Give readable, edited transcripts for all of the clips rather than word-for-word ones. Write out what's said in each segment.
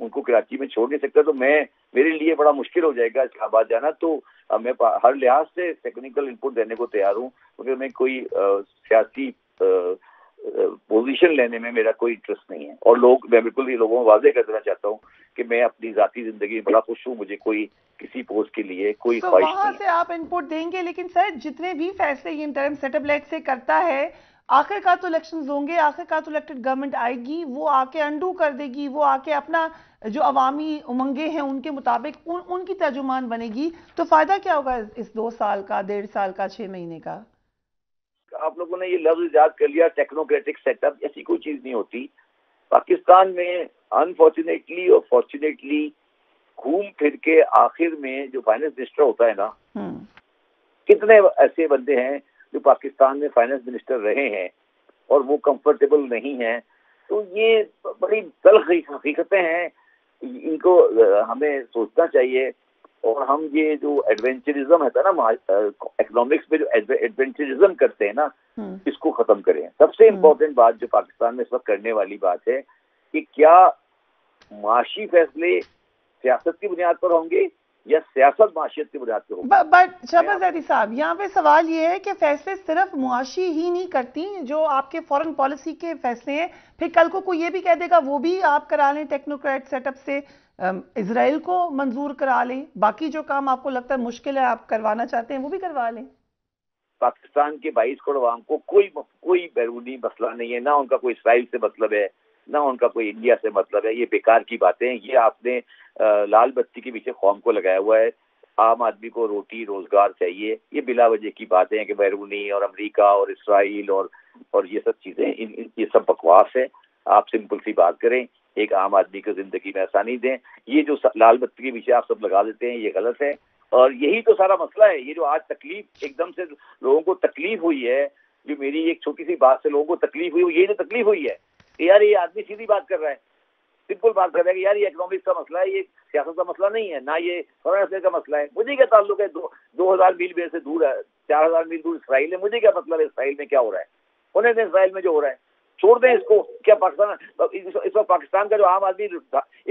ان کو کراچی میں چھوڑ نہیں سکتا تو میرے لیے بڑا مشکل ہو جائے گا اسلام آباد جانا. تو میں ہر لحاظ سے ٹیکنیکل ان پٹ دینے کو تیار ہوں, کیونکہ میں کوئی سیاسی پوزیشن لینے میں میرا کوئی انٹرسٹ نہیں ہے. اور میں بالکل یہ لوگوں کو واضح کر دینا چاہتا ہوں کہ میں اپنی ذاتی زندگی میں بڑا خوش ہوں, مجھے کوئی کسی پوسٹ کے لیے کوئی خواہش نہیں. وہاں سے آپ ان پٹ دیں گے, لیکن سر جتنے بھی فیصلے یہ انٹرم سیٹ اپ لیٹ سے کرتا ہے, آخر کار تو الیکشنز ہوں گے, آخر کار تو الیکٹڈ گورنمنٹ آئے گی, وہ آ کے انڈو کر دے گی, وہ آ کے اپنا جو عوامی امنگیں ہیں ان کے مطابق ان کی ترجمان بنے گی. تو فائدہ کیا ہوگا اس 2 سال کا, 1.5 سال کا, 6 مہینے کا؟ آپ لوگوں نے یہ لفظ ایجاد کر لیا ٹیکنوکریٹک سیٹ اپ, ایسی کوئی چیز نہیں ہوتی. پاکستان میں انفارچونیٹلی اور فارچونیٹلی گھوم پھر کے آخر میں جو فائنانس منسٹر ہوتا ہے نا, کتنے ایسے بندے ہیں جو پاکستان میں فائنانس منسٹر رہے ہیں اور وہ کمفرٹیبل نہیں ہیں. تو یہ بڑی تلخ حقیقتیں ہیں, ان کو ہمیں سوچنا چاہیے. اور ہم یہ جو ایڈونچرزم ہے نا اکنامکس میں, جو ایڈونچرزم کرتے ہیں نا, اس کو ختم کریں. سب سے امپورٹنٹ بات جو پاکستان میں اس وقت کرنے والی بات ہے کہ کیا معاشی فیصلے سیاست کی بنیاد پر ہوں گے یا سیاست معاشیت کی بنیاد پر ہوگی. بٹ شہباز زیدی صاحب, یہاں پہ سوال یہ ہے کہ فیصلے صرف معاشی ہی نہیں کرتی, جو آپ کے فورن پالیسی کے فیصلے ہیں, پھر کل کو کوئی یہ بھی کہہ دے گا وہ بھی آپ کرا لیں ٹیکنوکریٹ سیٹ اپ سے, اسرائیل کو منظور کرا لیں, باقی جو کام آپ کو لگتا ہے مشکل ہے آپ کروانا چاہتے ہیں وہ بھی کروا لیں. پاکستان کے 22 کروڑ عوام کو کوئی بیرونی مسئلہ نہیں ہے, نہ ان کا کوئی اسرائیل سے مطلب ہے, نہ ان کا کوئی انڈیا سے مطلب ہے. یہ بیکار کی باتیں ہیں, یہ آپ نے لال بتی کے پیچھے قوم کو لگایا ہوا ہے. عام آدمی کو روٹی روزگار چاہیے, یہ بلا وجہ کی باتیں ہیں کہ بیرونی اور امریکہ اور اسرائیل اور یہ سب چیزیں, یہ سب بکواس ہے. آپ سمپل سی بات کریں, ایک عام آدمی کو زندگی میں آسانی دیں. یہ جو لال بتی کے پیچھے آپ سب لگا دیتے ہیں یہ غلط ہے, اور یہی تو سارا مسئلہ ہے. یہ جو آج تکلیف ایک دم سے لوگوں کو تکلیف ہوئی ہے, جو میری ایک چھوٹی سی بات سے لوگوں کو تکلیف ہوئی, یہ جو تکلیف ہوئی ہے کہ یار یہ آدمی سیدھی بات کر رہا ہے, سمپل بات کر رہا ہے کہ یار یہ اکنامکس کا مسئلہ ہے, یہ سیاست کا مسئلہ نہیں ہے, نہ یہ فورن افیئر کا مسئلہ ہے. مجھے کیا تعلق ہے 2000 میل میرے سے دور ہے, 4000 میل دور اسرائیل ہے, مجھے کیا مطلب ہے اسرائیل میں کیا ہو رہا ہے, انہیں دیں اسرائیل میں جو ہو رہا ہے, چھوڑ دیں اس کو. کیا پاکستان اس وقت پاکستان کا جو عام آدمی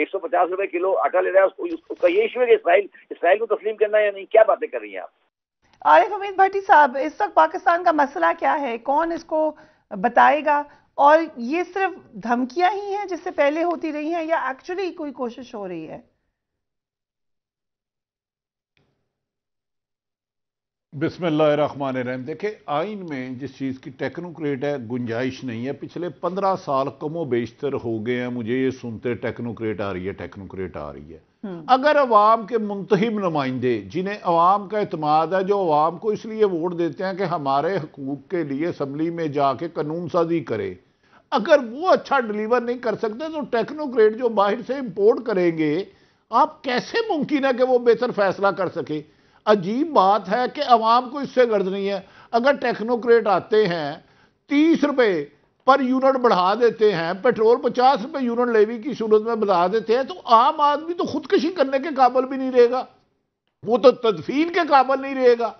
150 روپے کلو آٹا لے رہا ہے, اس کا یہ ایشو ہے کہ اسرائیل کو تسلیم کرنا ہے یا نہیں؟ کیا باتیں کر رہی ہیں آپ؟ عارف حمید بھٹی صاحب, اس وقت پاکستان کا مسئلہ کیا ہے, کون اس کو بتائے گا؟ اور یہ صرف دھمکیاں ہی ہیں جس سے پہلے ہوتی رہی ہیں, یا ایکچولی کوئی کوشش ہو رہی ہے؟ بسم اللہ الرحمن الرحیم. دیکھیں, آئین میں جس چیز کی ٹیکنوکریٹ ہے گنجائش نہیں ہے. پچھلے 15 سال کم و بیشتر ہو گئے ہیں مجھے یہ سنتے ٹیکنوکریٹ آ رہی ہے, ٹیکنوکریٹ آ رہی ہے. اگر عوام کے منتخب نمائندے جنہیں عوام کا اعتماد ہے, جو عوام کو اس لیے ووٹ دیتے ہیں کہ ہمارے حقوق کے لیے اسمبلی میں جا کے قانون سازی کرے, اگر وہ اچھا ڈیلیور نہیں کر سکتے تو ٹیکنوکریٹ جو باہر سے امپورٹ کریں گے, آپ کیسے ممکن ہے کہ وہ بہتر فیصلہ کر سکے؟ عجیب بات ہے کہ عوام کو اس سے غرض نہیں ہے. اگر ٹیکنوکریٹ آتے ہیں 30 روپے پر یونٹ بڑھا دیتے ہیں, پیٹرول 50 روپے یونٹ لیوی کی صورت میں بڑھا دیتے ہیں, تو عام آدمی تو خودکشی کرنے کے قابل بھی نہیں رہے گا, وہ تو تدفین کے قابل نہیں رہے گا.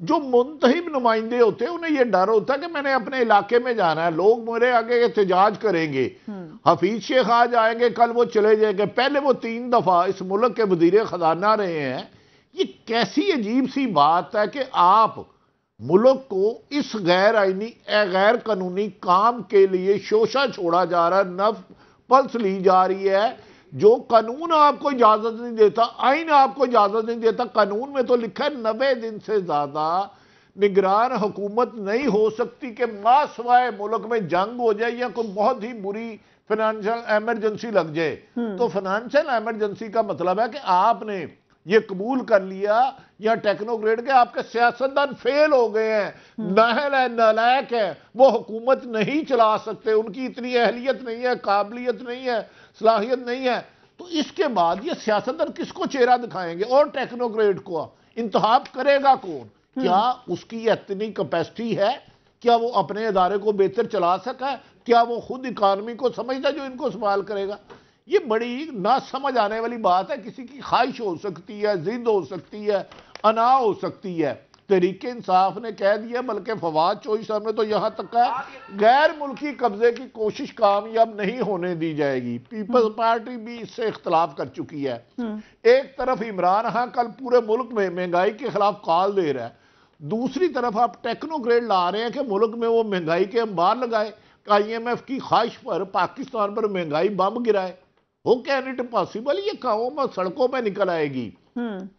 جو منتخب نمائندے ہوتے ہیں انہیں یہ ڈر ہوتا ہے کہ میں نے اپنے علاقے میں جانا ہے, لوگ میرے آگے احتجاج کریں گے, حفیظ شیخ آج آئیں گے, کل وہ چلے جائیں گے, پہلے وہ 3 دفعہ اس ملک کے وزیر خزانہ رہے ہیں. یہ کیسی عجیب سی بات ہے کہ آپ ملک کو اس غیر آئینی غیر قانونی کام کے لیے شوشہ چھوڑا جا رہا ہے, نفس پلس لی جا رہی ہے. جو قانون آپ کو اجازت نہیں دیتا, آئین آپ کو اجازت نہیں دیتا. قانون میں تو لکھا ہے 90 دن سے زیادہ نگران حکومت نہیں ہو سکتی کہ ما سوائے ملک میں جنگ ہو جائے یا کوئی بہت ہی بری فائنینشل ایمرجنسی لگ جائے. تو فائنینشل ایمرجنسی کا مطلب ہے کہ آپ نے یہ قبول کر لیا یا ٹیکنوکریٹ کے آپ کے سیاستدان فیل ہو گئے ہیں, نااہل ہے, نالائق ہے, وہ حکومت نہیں چلا سکتے, ان کی اتنی اہلیت نہیں ہے, قابلیت نہیں ہے, صلاحیت نہیں ہے. تو اس کے بعد یہ سیاستدان کس کو چہرہ دکھائیں گے؟ اور ٹیکنوکریٹ کو انتخاب کرے گا کون؟ کیا اس کی اتنی کیپیسٹی ہے؟ کیا وہ اپنے ادارے کو بہتر چلا سکا ہے؟ کیا وہ خود اکانومی کو سمجھتا ہے جو ان کو سنبھال کرے گا؟ یہ بڑی نہ سمجھ آنے والی بات ہے. کسی کی خواہش ہو سکتی ہے, ضد ہو سکتی ہے, انا ہو سکتی ہے. تحریک انصاف نے کہہ دیا، بلکہ فواد چوہدری صاحب نے تو یہاں تک کہا غیر ملکی قبضے کی کوشش کامیاب نہیں ہونے دی جائے گی۔ پیپلز پارٹی بھی اس سے اختلاف کر چکی ہے۔ ایک طرف عمران خان کل پورے ملک میں مہنگائی کے خلاف کال دے رہا ہے، دوسری طرف آپ ٹیکنوکریٹ لا رہے ہیں کہ ملک میں وہ مہنگائی کے انبار لگائے، IMF کی خواہش پر پاکستان پر مہنگائی بم گرائے۔ How can it possible? یہ قوم سڑکوں پہ نکل آئے گی،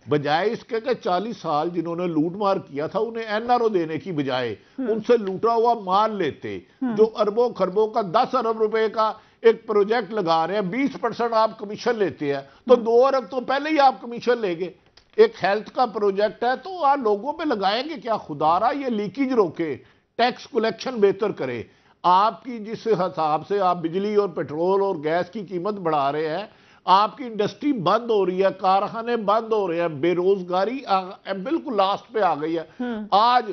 بجائے اس کے کہ 40 سال جنہوں نے لوٹ مار کیا تھا انہیں NRO دینے کی بجائے ان سے لوٹا ہوا مال لیتے، جو اربوں خربوں کا 10 ارب روپے کا ایک پروجیکٹ لگا رہے ہیں، 20% آپ کمیشن لیتے ہیں، تو 2 ارب تو پہلے ہی آپ کمیشن لے گے۔ ایک ہیلتھ کا پروجیکٹ ہے تو آپ لوگوں پہ لگائیں گے کیا؟ خدا را یہ لیکیج روکے، ٹیکس کلیکشن بہتر کرے۔ آپ کی جس حساب سے آپ بجلی اور پیٹرول اور گیس کی قیمت بڑھا رہے ہیں، آپ کی انڈسٹری بند ہو رہی ہے، کارخانے بند ہو رہے ہیں، بے روزگاری بالکل لاسٹ پہ آ گئی ہے۔ آج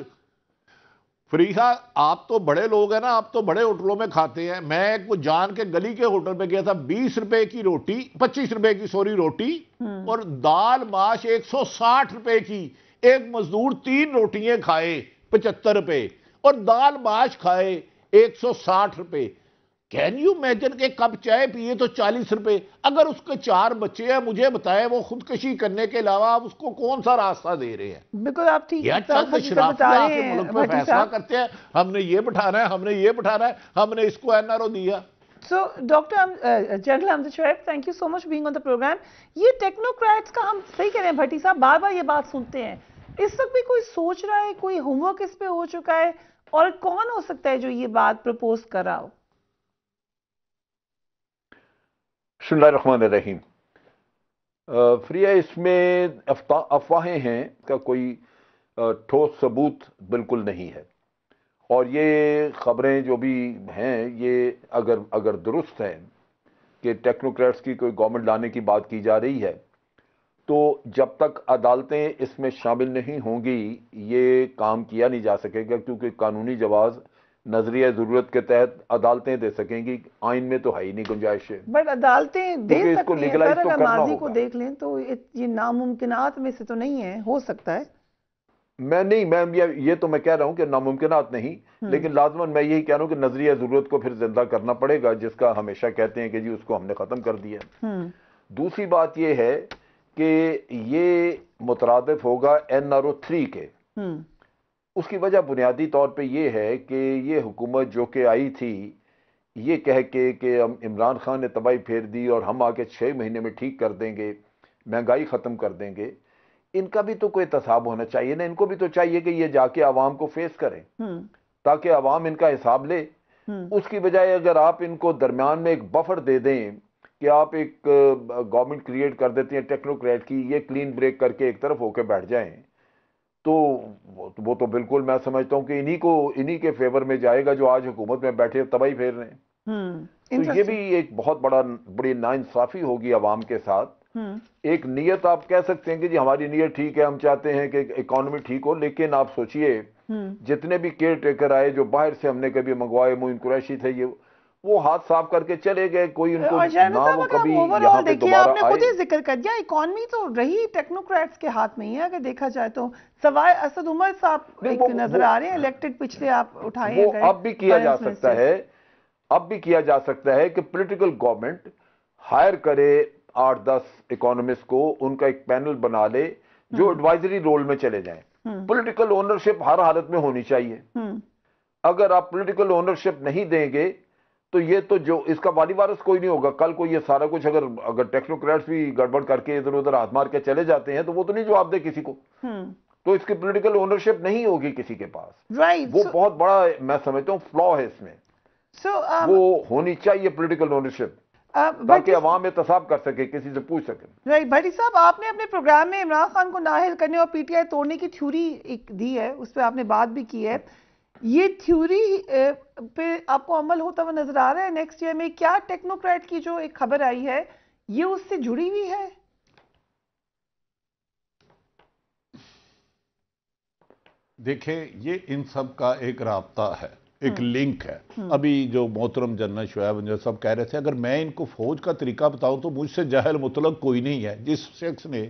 فریحہ آپ تو بڑے لوگ ہیں نا، آپ تو بڑے ہوٹلوں میں کھاتے ہیں، میں ایک جان کے گلی کے ہوٹل پہ گیا تھا، 20 روپے کی روٹی، 25 روپے کی روٹی اور دال ماش 160 روپے کی۔ ایک مزدور 3 روٹیاں کھائے 75 روپے اور دال ماش کھائے 160 روپے۔ کین یو امیجن کہ کپ چائے پیئے تو 40 روپے؟ اگر اس کے 4 بچے ہیں مجھے بتائیں وہ خودکشی کرنے کے علاوہ آپ اس کو کون سا راستہ دے رہے ہیں؟ بالکل آپ ٹھیک چند اشرافیہ کے ملک میں فیصلہ کرتے ہیں ہم نے یہ بٹھانا ہے، ہم نے یہ بٹھانا ہے، ہم نے اس کو NRO دیا۔ So, General Hamzat Shoaib, thank you so much for being on the program. یہ ٹیکنوکریٹس کا ہم صحیح کہہ رہے ہیں بھٹی صاحب، بار بار یہ بات سنتے ہیں، اس وقت بھی کوئی سوچ رہا ہے، کوئی ہوم ورک اس پہ ہو چکا ہے، اور کون ہو سکتا ہے جو یہ بات پرپوز کر رہا ہو؟ بسم اللہ الرحمن الرحیم۔ فریہ اس میں افواہیں ہیں کا کوئی ٹھوس ثبوت بالکل نہیں ہے، اور یہ خبریں جو بھی ہیں یہ اگر درست ہیں کہ ٹیکنوکریٹس کی کوئی گورنمنٹ لانے کی بات کی جا رہی ہے، تو جب تک عدالتیں اس میں شامل نہیں ہوں گی یہ کام کیا نہیں جا سکے گا، کیونکہ قانونی جواز نظریہ ضرورت کے تحت عدالتیں دے سکیں گی، آئین میں تو ہے ہی نہیں گنجائش ہے۔ بٹ عدالتیں دے سکتی ہیں سر، اگر ماضی کو دیکھ لیں تو یہ ناممکنات میں سے تو نہیں ہے، ہو سکتا ہے۔ میں یہ تو میں کہہ رہا ہوں کہ ناممکنات نہیں، لیکن لازماً میں یہی کہہ رہا ہوں کہ نظریہ ضرورت کو پھر زندہ کرنا پڑے گا، جس کا ہمیشہ کہتے ہیں کہ جی اس کو ہم نے ختم کر دیا۔ دوسری بات یہ ہے کہ یہ مترادف ہوگا NRO 3 کے۔ اس کی وجہ بنیادی طور پہ یہ ہے کہ یہ حکومت جو کہ آئی تھی یہ کہہ کے کہ عمران خان نے تباہی پھیر دی اور ہم آ کے 6 مہینے میں ٹھیک کر دیں گے، مہنگائی ختم کر دیں گے، ان کا بھی تو کوئی تصاب ہونا چاہیے نا، ان کو بھی تو چاہیے کہ یہ جا کے عوام کو فیس کریں تاکہ عوام ان کا حساب لے۔ اس کی بجائے اگر آپ ان کو درمیان میں ایک بفر دے دیں کہ آپ ایک گورنمنٹ کریٹ کر دیتے ہیں ٹیکنوکریٹ کی، یہ کلین بریک کر کے ایک طرف ہو کے بیٹھ جائیں، تو وہ تو بالکل میں سمجھتا ہوں کہ انہی کے فیور میں جائے گا جو آج حکومت میں بیٹھے تباہی پھیر رہے ہیں۔ تو یہ بھی ایک بہت بڑی ناانصافی ہوگی عوام کے ساتھ۔ ایک نیت آپ کہہ سکتے ہیں کہ جی ہماری نیت ٹھیک ہے، ہم چاہتے ہیں کہ اکانومی ٹھیک ہو، لیکن آپ سوچئے جتنے بھی کیئر ٹیکر آئے جو باہر سے ہم نے کبھی منگوائے، معین قریشی تھے، وہ ہاتھ صاف کر کے چلے گئے، کوئی ان کو نہ وہ کبھی یہاں پہ دوبارہ آپ نے خود ہی ذکر کر دیا اکانومی تو رہی ٹیکنوکریٹس کے ہاتھ میں ہی ہے اگر دیکھا جائے تو، سوائے اسد عمر صاحب ایک نظر آ رہے ہیں الیکٹڈ، پچھلے آپ اٹھائے وہ اب بھی کیا جا سکتا ہے کہ پولیٹیکل گورنمنٹ ہائر کرے 8-10 اکانومسٹ کو، ان کا ایک پینل بنا لے جو ایڈوائزری رول میں چلے جائیں۔ پولیٹیکل اونرشپ ہر حالت میں ہونی چاہیے۔ اگر آپ پولیٹیکل اونرشپ نہیں دیں گے تو یہ تو جو اس کا والی وارث کوئی نہیں ہوگا، کل کو یہ سارا کچھ اگر ٹیکنوکریٹس بھی گڑبڑ کر کے ادھر ادھر ہاتھ مار کے چلے جاتے ہیں تو وہ تو نہیں جواب دے کسی کو، تو اس کی پولیٹیکل اونرشپ نہیں ہوگی کسی کے پاس۔ وہ بہت بڑا میں سمجھتا ہوں فلا ہے اس میں۔ وہ ہونی چاہیے پولیٹیکل اونرشپ تاکہ عوام احتساب کر سکے، کسی سے پوچھ سکے۔ رائٹ بھٹی صاحب، آپ نے اپنے پروگرام میں عمران خان کو نااہل کرنے اور PTI توڑنے کی تھیوری ایک دی ہے، اس پہ آپ نے بات بھی کی ہے، یہ تھیوری پہ آپ کو عمل ہوتا ہوا نظر آ رہا ہے نیکسٹ ایئر میں؟ کیا ٹیکنوکریٹ کی جو ایک خبر آئی ہے یہ اس سے جڑی ہوئی ہے؟ دیکھیں یہ ان سب کا ایک رابطہ ہے، ایک لنک ہے۔ ابھی جو محترم جنرل شعیب صاحب کہہ رہے تھے، اگر میں ان کو فوج کا طریقہ بتاؤں تو مجھ سے جاہل مطلق کوئی نہیں ہے۔ جس شخص نے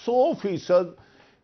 100%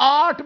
8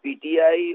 PTI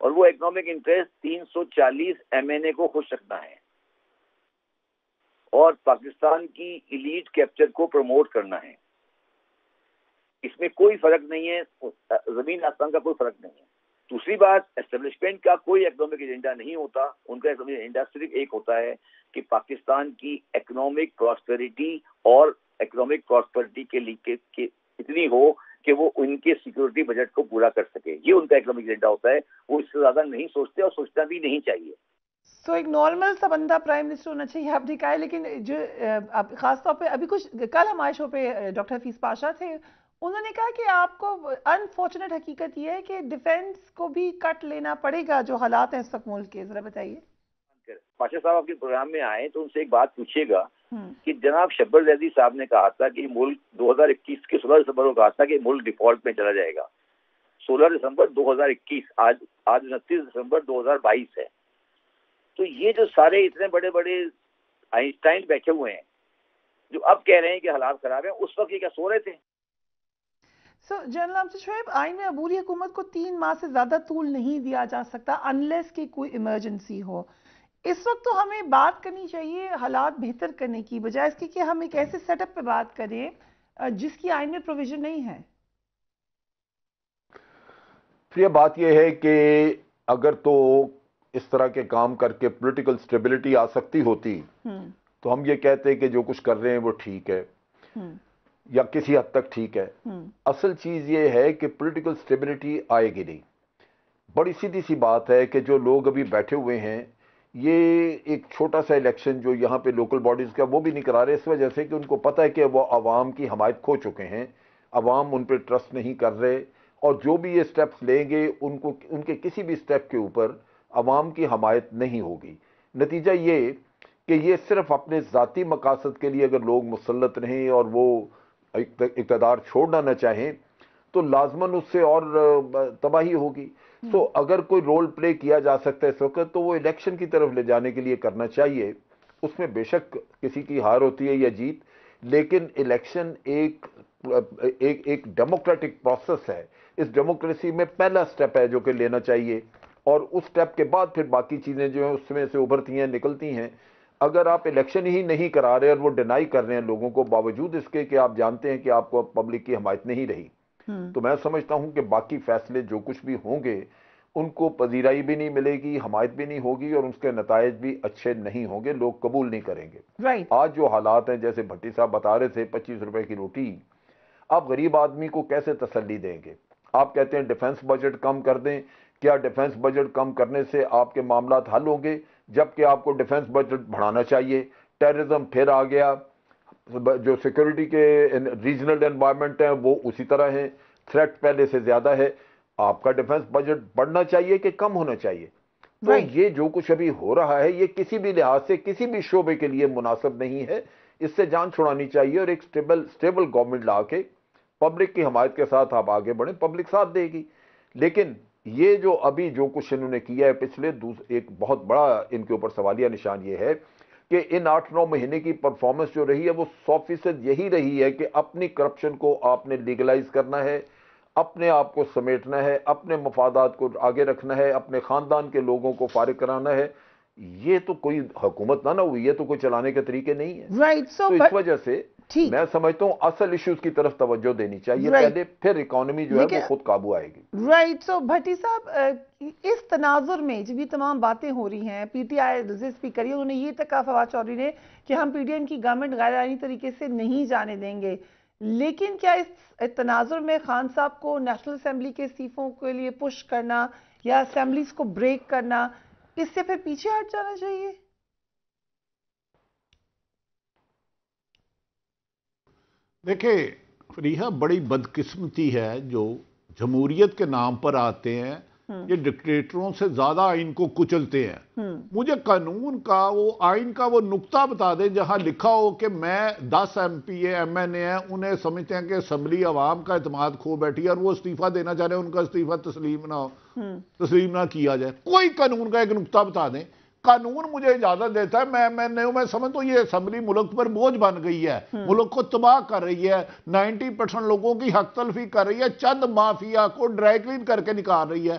اور وہ اکنامک انٹرسٹ 340 MNA کو خوش رکھنا ہے اور پاکستان کی ایلیٹ کیپچر کو پروموٹ کرنا ہے. اس میں کوئی فرق نہیں ہے, زمین آسمان کا کوئی فرق نہیں ہے. دوسری بات, اسٹیبلشمنٹ کا کوئی اکنامک ایجنڈا نہیں ہوتا. ان کا اکنامک ایجنڈا صرف ایک ہوتا ہے کہ پاکستان کی اکنامک پراسپیرٹی اور اکنامک پراسپیرٹی کے لیے اتنی ہو کہ وہ ان کے سیکورٹی بجٹ کو پورا کر سکے. یہ ان کا اکنامک ایجنڈا ہوتا ہے. وہ اس سے زیادہ نہیں سوچتے اور سوچنا بھی نہیں چاہیے. تو ایک نارمل سا بندہ پرائم منسٹر ہونا چاہیے آپ نے کہا ہے, لیکن جو خاص طور پہ ابھی کچھ کل ہمارے شو پہ ڈاکٹر حفیظ پاشا تھے, انہوں نے کہا کہ آپ کو انفارچونیٹ حقیقت یہ ہے کہ ڈیفینس کو بھی کٹ لینا پڑے گا جو حالات ہیں اس وقت ملک کے. ذرا بتائیے. پاشا صاحب آپ کے پروگرام میں آئے تو ان سے ایک بات پوچھیے گا کہ جناب شبر زیدی صاحب نے کہا تھا کہ ملک 2021 کے 16 دسمبر کو کہا تھا کہ ملک ڈیفالٹ میں چلا جائے گا. 16 دسمبر 2021, آج 29 دسمبر 2022 ہے. تو یہ جو سارے اتنے بڑے بڑے آئنسٹائن بیٹھے ہوئے ہیں جو اب کہہ رہے ہیں کہ حالات خراب ہیں, اس وقت یہ کیا سو رہے تھے؟ جنرل امجد شعیب, آئین میں عبوری حکومت کو 3 ماہ سے زیادہ طول نہیں دیا جا سکتا انلیس کہ کوئی ایمرجنسی ہو. اس وقت تو ہمیں بات کرنی چاہیے حالات بہتر کرنے کی بجائے اس کی کہ ہم ایک ایسے سیٹ اپ پہ بات کریں جس کی آئین میں پروویژن نہیں ہے. یہ بات یہ ہے کہ اگر تو اس طرح کے کام کر کے پولیٹیکل سٹیبلٹی آ سکتی ہوتی تو ہم یہ کہتے کہ جو کچھ کر رہے ہیں وہ ٹھیک ہے یا کسی حد تک ٹھیک ہے. اصل چیز یہ ہے کہ پولیٹیکل سٹیبلٹی آئے گی نہیں. بڑی سیدھی سی بات ہے کہ جو لوگ ابھی بیٹھے ہوئے ہیں, یہ ایک چھوٹا سا الیکشن جو یہاں پہ لوکل باڈیز کا وہ بھی نہیں کرا رہے اس وجہ سے کہ ان کو پتہ ہے کہ وہ عوام کی حمایت کھو چکے ہیں, عوام ان پہ ٹرسٹ نہیں کر رہے, اور جو بھی یہ سٹیپس لیں گے ان کے کسی بھی سٹیپ کے اوپر عوام کی حمایت نہیں ہوگی. نتیجہ یہ کہ یہ صرف اپنے ذاتی مقاصد کے لیے اگر لوگ مسلط رہیں اور وہ اقتدار چھوڑنا نہ چاہیں تو لازماً اس سے اور تباہی ہوگی. سو اگر کوئی رول پلے کیا جا سکتا ہے اس وقت تو وہ الیکشن کی طرف لے جانے کے لیے کرنا چاہیے. اس میں بے شک کسی کی ہار ہوتی ہے یا جیت, لیکن الیکشن ایک ڈیموکریٹک پروسیس ہے. اس ڈیموکریسی میں پہلا سٹیپ ہے جو کہ لینا چاہیے, اور اس سٹیپ کے بعد پھر باقی چیزیں جو ہیں اس میں سے ابھرتی ہیں نکلتی ہیں. اگر آپ الیکشن ہی نہیں کرا رہے اور وہ ڈینائی کر رہے ہیں لوگوں کو باوجود اس کے کہ آپ جانتے ہیں کہ آپ کو پبلک کی حمایت نہیں رہی, تو میں سمجھتا ہوں کہ باقی فیصلے جو کچھ بھی ہوں گے ان کو پذیرائی بھی نہیں ملے گی, حمایت بھی نہیں ہوگی, اور اس کے نتائج بھی اچھے نہیں ہوں گے, لوگ قبول نہیں کریں گے. آج جو حالات ہیں جیسے بھٹی صاحب بتا رہے تھے 25 روپے کی روٹی, آپ غریب آدمی کو کیسے تسلی دیں گے؟ آپ کہتے ہیں ڈیفنس بجٹ کم کر دیں. کیا ڈیفنس بجٹ کم کرنے سے آپ کے معاملات حل ہوں گے؟ جبکہ آپ کو ڈیفنس بجٹ بڑھانا چاہیے. ٹیررزم پھر آ گیا, جو سیکورٹی کے ریجنل انوائرمنٹ ہیں وہ اسی طرح ہیں, تھریٹ پہلے سے زیادہ ہے. آپ کا ڈیفنس بجٹ بڑھنا چاہیے کہ کم ہونا چاہیے؟ تو یہ جو کچھ ابھی ہو رہا ہے یہ کسی بھی لحاظ سے کسی بھی شعبے کے لیے مناسب نہیں ہے. اس سے جان چھڑانی چاہیے اور ایک سٹیبل گورنمنٹ لا کے پبلک کی حمایت کے ساتھ آپ آگے بڑھیں, پبلک ساتھ دے گی. لیکن یہ جو ابھی جو کچھ انہوں نے کیا ہے پچھلے ایک بہت بڑا ان کے اوپر سوالیہ نشان یہ ہے کہ ان 8-9 مہینے کی پرفارمنس جو رہی ہے وہ 100% یہی رہی ہے کہ اپنی کرپشن کو آپ نے لیگلائز کرنا ہے, اپنے آپ کو سمیٹنا ہے, اپنے مفادات کو آگے رکھنا ہے, اپنے خاندان کے لوگوں کو فارغ کرانا ہے. یہ تو کوئی حکومت نہ ہوئی, یہ تو کوئی چلانے کے طریقے نہیں ہے. تو اس وجہ سے میں سمجھتا ہوں اصل ایشوز کی طرف توجہ دینی چاہیے پہلے, پھر اکانومی جو ہے وہ خود قابو آئے گی. سو بھٹی صاحب, اس تناظر میں جب یہ تمام باتیں ہو رہی ہیں, پی ٹی آئی اسپیکر انہوں نے یہ تک کہا فواد چودھری نے کہ ہم پی ڈی ایم کی گورنمنٹ غیر آئینی طریقے سے نہیں جانے دیں گے, لیکن کیا اس تناظر میں خان صاحب کو نیشنل اسمبلی کے استعفوں کے لیے پش کرنا یا اسمبلیز کو بریک کرنا, اس سے پھر پیچھے ہٹ جانا چاہیے؟ دیکھیں فریحہ, بڑی بدقسمتی ہے جو جمہوریت کے نام پر آتے ہیں, یہ ڈکٹیٹروں سے زیادہ آئین کو کچلتے ہیں. مجھے قانون کا وہ آئین کا وہ نقطہ بتا دیں جہاں لکھا ہو کہ میں 10 MP ایم این اے ہیں, انہیں سمجھتے ہیں کہ اسمبلی عوام کا اعتماد کھو بیٹھی ہے اور وہ استعفیٰ دینا چاہ رہے ہیں, ان کا استعفیٰ تسلیم نہ کیا جائے. کوئی قانون کا ایک نقطہ بتا دیں. قانون مجھے اجازت دیتا ہے, میں سمجھتا ہوں یہ اسمبلی ملک پر بوجھ بن گئی ہے, ملک کو تباہ کر رہی ہے, 90% لوگوں کی حق تلفی کر رہی ہے, چند مافیا کو ڈرائی کلین کر کے نکال رہی ہے.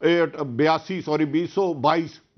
2022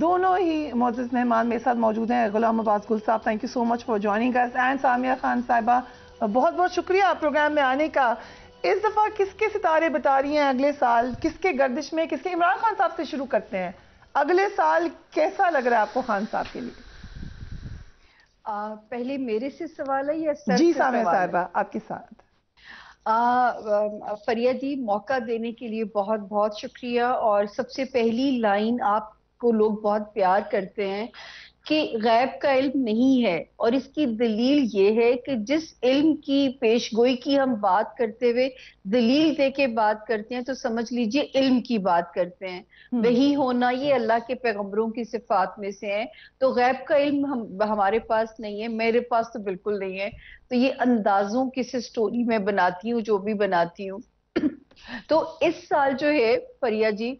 دونوں ہی معزز مہمان میرے ساتھ موجود ہیں. Ghulam Abbas Gill sahab, thank you so much for joining اس, اینڈ سامیہ خان صاحبہ, بہت بہت شکریہ پروگرام میں آنے کا. اس دفعہ کس کے ستارے بتا رہی ہیں اگلے سال, کس کے گردش میں, کس کے؟ عمران خان صاحب سے شروع کرتے ہیں. اگلے سال کیسا لگ رہا ہے آپ کو خان صاحب کے لیے؟ پہلے میرے سے سوال ہے یا سر؟ جی سامیہ صاحبہ آپ کے ساتھ. فریہ جی, موقع دینے کے لیے بہت بہت شکریہ. اور سب سے پہلی لائن آپ کو لوگ بہت پیار کرتے ہیں کہ غیب کا علم نہیں ہے, اور اس کی دلیل یہ ہے کہ جس علم کی پیش گوئی کی ہم بات کرتے ہوئے دلیل دے کے بات کرتے ہیں تو سمجھ لیجئے علم کی بات کرتے ہیں. وہی ہونا یہ اللہ کے پیغمبروں کی صفات میں سے ہے. تو غیب کا علم ہمارے پاس نہیں ہے, میرے پاس تو بالکل نہیں ہے. تو یہ اندازوں کسی سٹوری میں بناتی ہوں جو بھی بناتی ہوں. تو اس سال جو ہے فریہ جی,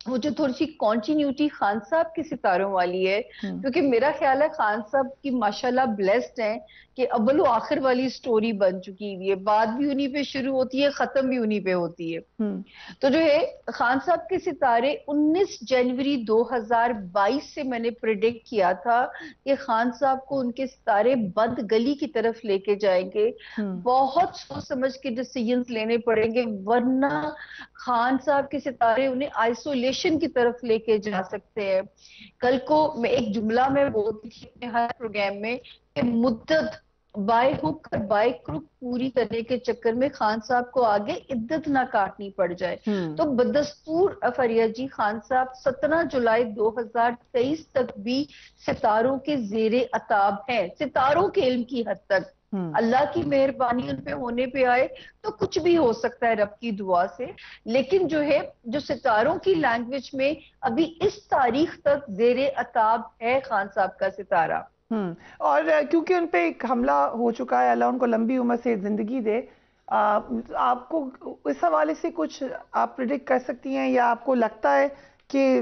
وہ جو تھوڑی سی کانٹینیوٹی خان صاحب کے ستاروں والی ہے, کیونکہ میرا خیال ہے خان صاحب کی ماشاءاللہ بلیسڈ ہیں کہ اول و آخر والی سٹوری بن چکی ہوئی ہے, بات بھی انہی پہ شروع ہوتی ہے, ختم بھی انہی پہ ہوتی ہے. تو جو ہے خان صاحب کے ستارے 19 جنوری 2022 سے میں نے پریڈکٹ کیا تھا کہ خان صاحب کو ان کے ستارے بند گلی کی طرف لے کے جائیں گے. بہت سوچ سمجھ کے ڈیسیژنز لینے پڑیں گے, ورنہ خان صاحب کے ستارے انہیں آئسولیشن کی طرف لے کے جا سکتے ہیں. کل کو میں ایک جملہ میں بولتی تھی اپنے ہر پروگرام میں کہ مدت بائے ہک اور بائے کروک پوری کرنے کے چکر میں خان صاحب کو آگے عدت نہ کاٹنی پڑ جائے. تو بدستور فریہ جی خان صاحب 17 جولائی 2023 تک بھی ستاروں کے زیر عتاب ہیں, ستاروں کے علم کی حد تک. اللہ کی مہربانی ان پہ ہونے پہ آئے تو کچھ بھی ہو سکتا ہے رب کی دعا سے. لیکن جو ہے جو ستاروں کی لینگویج میں ابھی اس تاریخ تک زیر عتاب ہے خان صاحب کا ستارہ. اور کیونکہ ان پہ ایک حملہ ہو چکا ہے, اللہ ان کو لمبی عمر سے زندگی دے, آپ کو اس حوالے سے کچھ آپ پریڈکٹ کر سکتی ہیں, یا آپ کو لگتا ہے کہ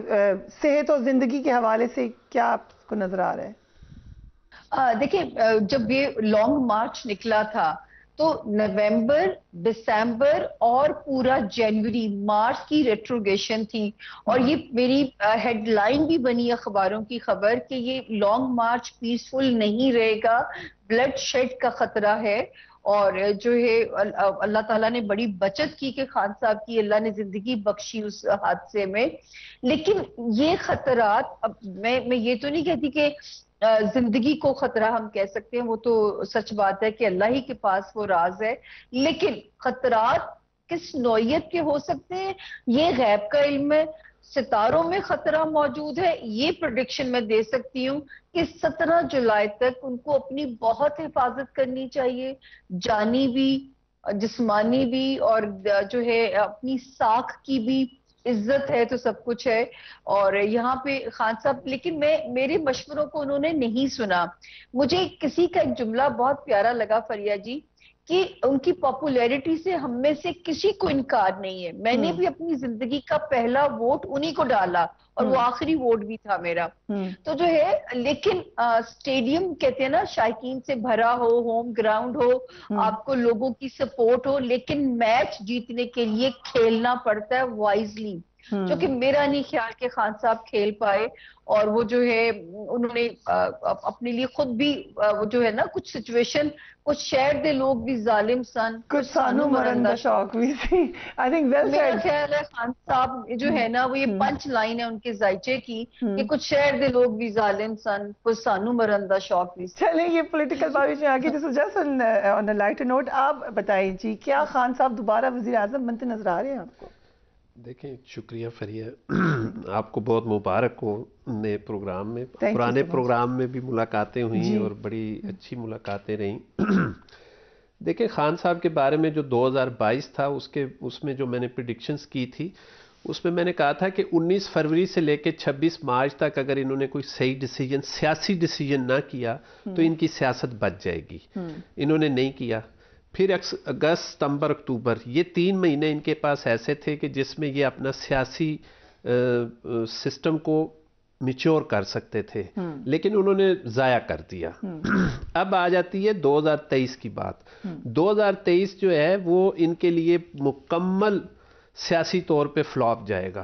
صحت اور زندگی کے حوالے سے کیا آپ کو نظر آ رہا ہے؟ دیکھیں, جب یہ لانگ مارچ نکلا تھا تو نومبر, دسمبر اور پورا جنوری, مارچ کی ریٹروگیشن تھی. اور یہ میری ہیڈ لائن بھی بنی اخباروں کی خبر کہ یہ لانگ مارچ پیسفل نہیں رہے گا, بلڈ شیڈ کا خطرہ ہے. اور جو ہے اللہ تعالیٰ نے بڑی بچت کی کہ خان صاحب کی اللہ نے زندگی بخشی اس حادثے میں. لیکن یہ خطرات, اب میں یہ تو نہیں کہتی کہ زندگی کو خطرہ ہم کہہ سکتے ہیں, وہ تو سچ بات ہے کہ اللہ ہی کے پاس وہ راز ہے. لیکن خطرات کس نوعیت کے ہو سکتے ہیں یہ غیب کا علم ہے. ستاروں میں خطرہ موجود ہے یہ پریڈکشن میں دے سکتی ہوں کہ 17 جولائی تک ان کو اپنی بہت حفاظت کرنی چاہیے, جانی بھی, جسمانی بھی, اور جو ہے اپنی ساکھ کی بھی. عزت ہے تو سب کچھ ہے. اور یہاں پہ خان صاحب, لیکن میرے مشوروں کو انہوں نے نہیں سنا. مجھے کسی کا ایک جملہ بہت پیارا لگا فریہ جی کہ ان کی پاپولیرٹی سے ہم میں سے کسی کو انکار نہیں ہے. میں نے بھی اپنی زندگی کا پہلا ووٹ انہی کو ڈالا اور وہ آخری ووٹ بھی تھا میرا. تو جو ہے لیکن اسٹیڈیم کہتے ہیں نا شائقین سے بھرا ہو, ہوم گراؤنڈ ہو, آپ کو لوگوں کی سپورٹ ہو, لیکن میچ جیتنے کے لیے کھیلنا پڑتا ہے وائزلی, جو کہ میرا نہیں خیال کہ خان صاحب کھیل پائے. اور وہ جو ہے انہوں نے اپنے لیے خود بھی وہ جو ہے نا کچھ سچویشن, کچھ شہر دے لوگ بھی ظالم سن, کچھ سانو مرندہ شوق بھی تھی. آئی تھنک ویل میرا سیڈ. خیال ہے خان صاحب جو ہے نا وہ یہ پنچ لائن ہے ان کے ذائچے کی کہ کچھ شہر دے لوگ بھی ظالم سن, کچھ سانو مرندہ شوق بھی. چلیں یہ پولیٹیکل بات میں آگے, this is just on a light note. آپ بتائیں جی, کیا خان صاحب دوبارہ وزیر اعظم بنتے نظر آ رہے ہیں آپ کو؟ دیکھیں, شکریہ فریہ, آپ کو بہت مبارک ہو نئے پروگرام میں. پرانے پروگرام میں بھی ملاقاتیں ہوئیں اور بڑی اچھی ملاقاتیں رہیں. دیکھیں, خان صاحب کے بارے میں جو 2022 تھا اس میں جو میں نے پریڈکشنز کی تھی اس میں نے کہا تھا کہ 19 فروری سے لے کے 26 مارچ تک اگر انہوں نے کوئی صحیح ڈیسیجن, سیاسی ڈیسیجن نہ کیا تو ان کی سیاست بچ جائے گی. انہوں نے نہیں کیا. پھر اگست, ستمبر, اکتوبر, یہ 3 مہینے ان کے پاس ایسے تھے کہ جس میں یہ اپنا سیاسی سسٹم کو میچور کر سکتے تھے, لیکن انہوں نے ضائع کر دیا. اب آ جاتی ہے 2023 کی بات. 2023 جو ہے وہ ان کے لیے مکمل سیاسی طور پہ فلاپ جائے گا.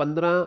15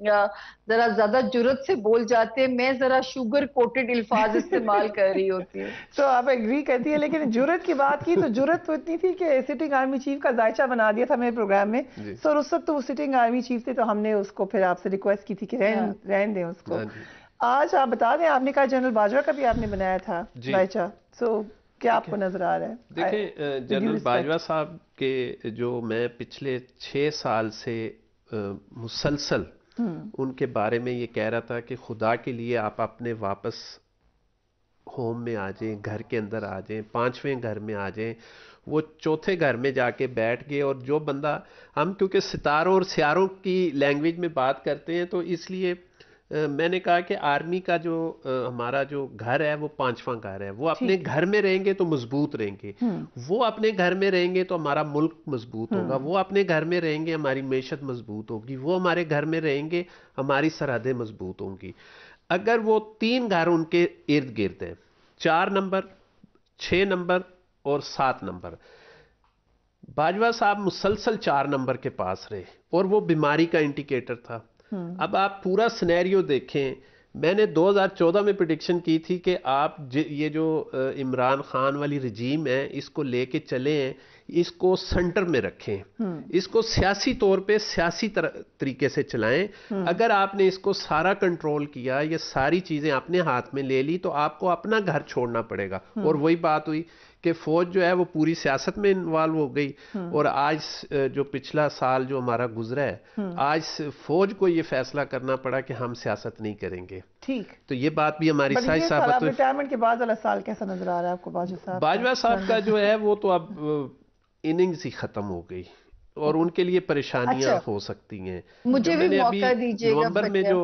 ذرا زیادہ جرت سے بول جاتے ہیں، میں ذرا شوگر کوٹڈ الفاظ استعمال کر رہی ہوتی ہوں. تو آپ ایگری کرتی ہیں، لیکن جرت کی بات کی تو جرت تو اتنی تھی کہ سٹنگ آرمی چیف کا ذائچہ بنا دیا تھا میرے پروگرام میں. سر اس وقت تو وہ سٹنگ آرمی چیف تھے، تو ہم نے اس کو پھر آپ سے ریکویسٹ کی تھی کہ رہن دیں اس کو. آج آپ بتا دیں، آپ نے کہا جنرل باجوہ کا بھی آپ نے بنایا تھا ذائچہ، سو کیا آپ کو نظر آ رہا ہے؟ دیکھیں جنرل باجوہ صاحب کے جو میں پچھلے 6 سال سے مسلسل ان کے بارے میں یہ کہہ رہا تھا کہ خدا کے لیے آپ اپنے واپس ہوم میں آ جائیں، گھر کے اندر آ جائیں، 5ویں گھر میں آ جائیں. وہ 4تھے گھر میں جا کے بیٹھ گئے. اور جو بندہ، ہم کیونکہ ستاروں اور سیاروں کی لینگویج میں بات کرتے ہیں، تو اس لیے میں نے کہا کہ آرمی کا جو ہمارا جو گھر ہے وہ 5واں گھر ہے. وہ اپنے گھر میں رہیں گے تو مضبوط رہیں گے، وہ اپنے گھر میں رہیں گے تو ہمارا ملک مضبوط ہوگا، وہ اپنے گھر میں رہیں گے ہماری معیشت مضبوط ہوگی، وہ ہمارے گھر میں رہیں گے ہماری سرحدیں مضبوط ہوں گی. اگر وہ 3 گھر ان کے ارد گرد ہیں، 4 نمبر، 6 نمبر اور 7 نمبر، باجوہ صاحب مسلسل 4 نمبر کے پاس رہے اور وہ بیماری کا انڈیکیٹر تھا. اب آپ پورا سینیریو دیکھیں. میں نے 2014 میں پریڈکشن کی تھی کہ آپ یہ جو عمران خان والی رجیم ہے اس کو لے کے چلے ہیں، اس کو سینٹر میں رکھیں، اس کو سیاسی طور پہ سیاسی طریقے سے چلائیں. اگر آپ نے اس کو سارا کنٹرول کیا، یہ ساری چیزیں اپنے ہاتھ میں لے لی، تو آپ کو اپنا گھر چھوڑنا پڑے گا. اور وہی بات ہوئی کہ فوج جو ہے وہ پوری سیاست میں انوالو ہو گئی. اور آج جو پچھلا سال جو ہمارا گزرا ہے، آج فوج کو یہ فیصلہ کرنا پڑا کہ ہم سیاست نہیں کریں گے. ٹھیک، تو یہ بات بھی ہماری سائز ثابت ہوئی. ریٹائرمنٹ کے بعد والا سال کیسا نظر آ رہا ہے آپ کو باجوہ صاحب؟ باجوہ صاحب کا جو ہے وہ تو اب اننگز ہی ختم ہو گئی اور ان کے لیے پریشانیاں ہو سکتی ہیں. مجھے بھی موقع دیجیے گا. نومبر میں جو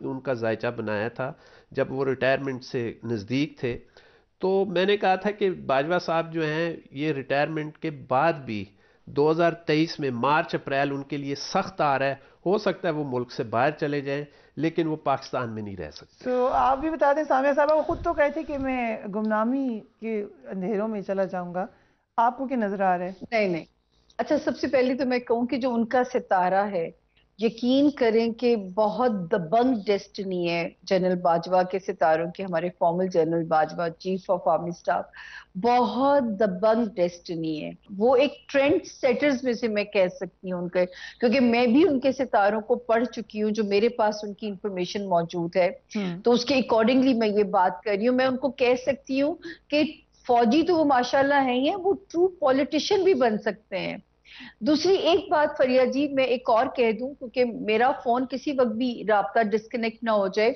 ان کا ذائچہ بنایا تھا، جب وہ ریٹائرمنٹ سے نزدیک تھے، تو میں نے کہا تھا کہ باجوہ صاحب جو ہیں یہ ریٹائرمنٹ کے بعد بھی 2023 میں مارچ اپریل ان کے لیے سخت آ رہا ہے. ہو سکتا ہے وہ ملک سے باہر چلے جائیں، لیکن وہ پاکستان میں نہیں رہ سکتے. تو آپ بھی بتا دیں، سامیہ صاحبہ وہ خود تو کہتے کہ میں گمنامی کے اندھیروں میں چلا جاؤں گا، آپ کو کیا نظر آ رہا ہے؟ نہیں. اچھا، سب سے پہلے تو میں کہوں کہ جو ان کا ستارہ ہے، یقین کریں کہ بہت دبنگ ڈیسٹنی ہے جنرل باجوہ کے ستاروں کی. ہمارے formal general Bajwa, chief of army staff, بہت دبنگ ڈیسٹنی ہے. وہ ایک ٹرینڈ سیٹرز میں سے میں کہہ سکتی ہوں ان کے، کیونکہ میں بھی ان کے ستاروں کو پڑھ چکی ہوں، جو میرے پاس ان کی انفارمیشن موجود ہے، تو اس کے اکارڈنگلی میں یہ بات کر رہی ہوں. میں ان کو کہہ سکتی ہوں کہ فوجی تو وہ ماشاءاللہ ہیں، وہ ٹرو پولیٹیشین بھی بن سکتے ہیں. دوسری ایک بات فریا جی میں ایک اور کہہ دوں، کیونکہ میرا فون کسی وقت بھی رابطہ ڈسکنیکٹ نہ ہو جائے.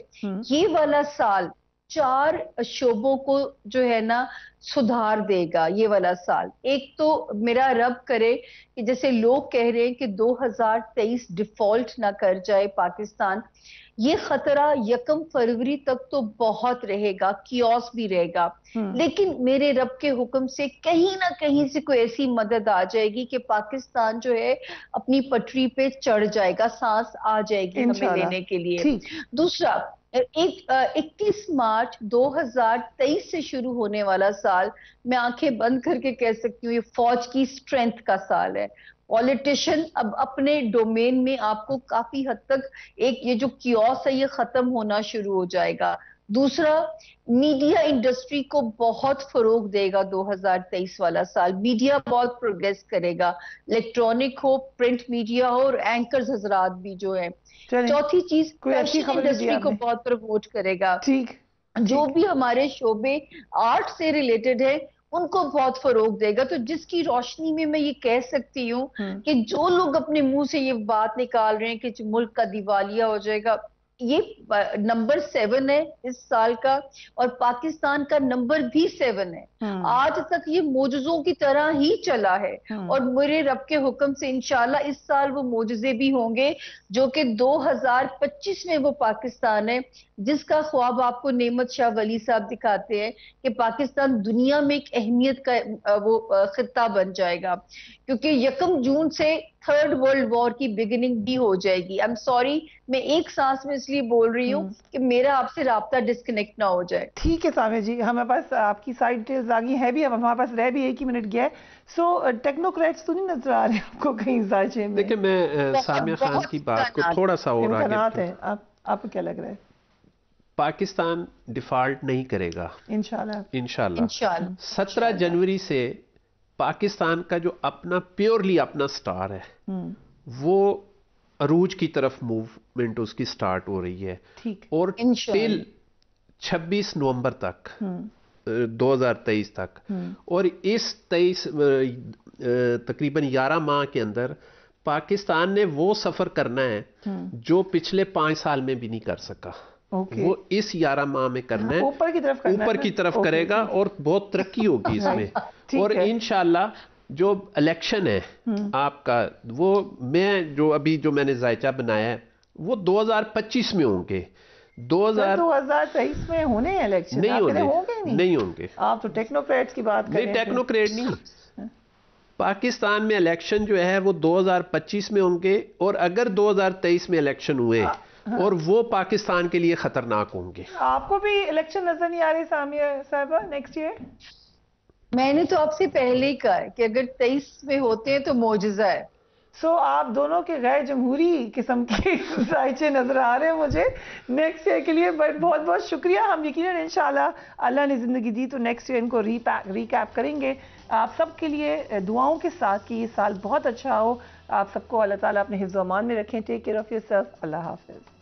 یہ والا سال 4 شعبوں کو جو ہے نا سدھار دے گا. یہ والا سال، ایک تو میرا رب کرے کہ جیسے لوگ کہہ رہے ہیں کہ 2023 ڈیفالٹ نہ کر جائے پاکستان، یہ خطرہ 1 فروری تک تو بہت رہے گا، کیوس بھی رہے گا. لیکن میرے رب کے حکم سے کہیں نہ کہیں سے کوئی ایسی مدد آ جائے گی کہ پاکستان جو ہے اپنی پٹری پہ چڑھ جائے گا، سانس آ جائے گی ہمیں لینے کے لیے. دوسرا، 21 مارچ 2023 سے شروع ہونے والا سال، میں آنکھیں بند کر کے کہہ سکتی ہوں یہ فوج کی سٹرینتھ کا سال ہے. پولیٹیشن اب اپنے ڈومین میں آپ کو کافی حد تک ایک یہ جو کیوس ہے یہ ختم ہونا شروع ہو جائے گا. دوسرا، میڈیا انڈسٹری کو بہت فروغ دے گا 2023 والا سال. میڈیا بہت پروگریس کرے گا، الیکٹرانک ہو، پرنٹ میڈیا ہو، اور اینکرز حضرات بھی جو ہے. چوتھی چیز، فیشن انڈسٹری کو بہت پروموٹ کرے گا. جو بھی ہمارے شعبے آرٹ سے ریلیٹڈ ہے ان کو بہت فروغ دے گا. تو جس کی روشنی میں یہ کہہ سکتی ہوں کہ جو لوگ اپنے منہ سے یہ بات نکال رہے ہیں کہ ملک کا دیوالیہ ہو جائے گا، یہ نمبر 7 ہے اس سال کا، اور پاکستان کا نمبر بھی 7 ہے. آج تک یہ معجزوں کی طرح ہی چلا ہے، اور میرے رب کے حکم سے انشاءاللہ اس سال وہ معجزے بھی ہوں گے، جو کہ 2025 میں وہ پاکستان ہے جس کا خواب آپ کو نعمت شاہ ولی صاحب دکھاتے ہیں کہ پاکستان دنیا میں ایک اہمیت کا وہ خطہ بن جائے گا. کیونکہ 1 جون سے 3rd ورلڈ وار کی بگننگ بھی ہو جائے گی. آئی ایم سوری میں ایک سانس میں اس لیے بول رہی ہوں کہ میرا آپ سے رابطہ ڈسکنیکٹ نہ ہو جائے. ٹھیک ہے سامیہ جی, ہمارے پاس آپ کی سائڈ ڈیٹیلز آ گئی ہے بھی, اب ہمارے پاس رہ بھی 1 ہی منٹ گیا ہے. سو ٹیکنوکریٹس تو نہیں نظر آ رہے آپ کو کہیں ذائچے میں؟ دیکھیں میں سامیہ خان کی بات کو تھوڑا سا اور آگے, آپ کو کیا لگ رہا ہے؟ پاکستان ڈیفالٹ نہیں کرے گا انشاءاللہ. 17 جنوری سے پاکستان کا جو اپنا پیورلی اپنا سٹار ہے وہ عروج کی طرف موومنٹ اس کی سٹارٹ ہو رہی ہے, اور ٹل 26 نومبر تک 2023 تک, اور اس 23 تقریباً 11 ماہ کے اندر پاکستان نے وہ سفر کرنا ہے جو پچھلے 5 سال میں بھی نہیں کر سکا. وہ اس 11 ماہ میں کرنا ہے, اوپر کی طرف کرے گا اور بہت ترقی ہوگی اس میں. اور انشاءاللہ جو الیکشن ہے آپ کا, وہ میں نے ذائچہ بنایا ہے وہ 2025 میں ہوں گے. 2023 میں ہونے ہیں الیکشن؟ نہیں ہوں گے. آپ تو ٹیکنوکریٹس کی بات کریں. نہیں, ٹیکنوکریٹ نہیں. پاکستان میں الیکشن جو ہے وہ 2025 میں ہوں گے, اور اگر 2023 میں الیکشن ہوئے اور وہ پاکستان کے لیے خطرناک ہوں گے. آپ کو بھی الیکشن نظر نہیں آ رہی سامیہ صاحبہ نیکسٹ ایئر؟ میں نے تو آپ سے پہلے ہی کہا کہ اگر 23 میں ہوتے ہیں تو معجزہ ہے. سو آپ دونوں کے غیر جمہوری قسم کے ذائچے نظر آ رہے ہیں مجھے نیکسٹ ایئر کے لیے. بہت بہت شکریہ. ہم یقیناً انشاءاللہ اللہ نے زندگی دی تو نیکسٹ ایئر ان کو ریکیپ کریں گے آپ سب کے لیے دعاؤں کے ساتھ کہ یہ سال بہت اچھا ہو. آپ سب کو اللہ تعالیٰ اپنے حفظ و امان میں رکھیں. Take care of yourself. اللہ حافظ.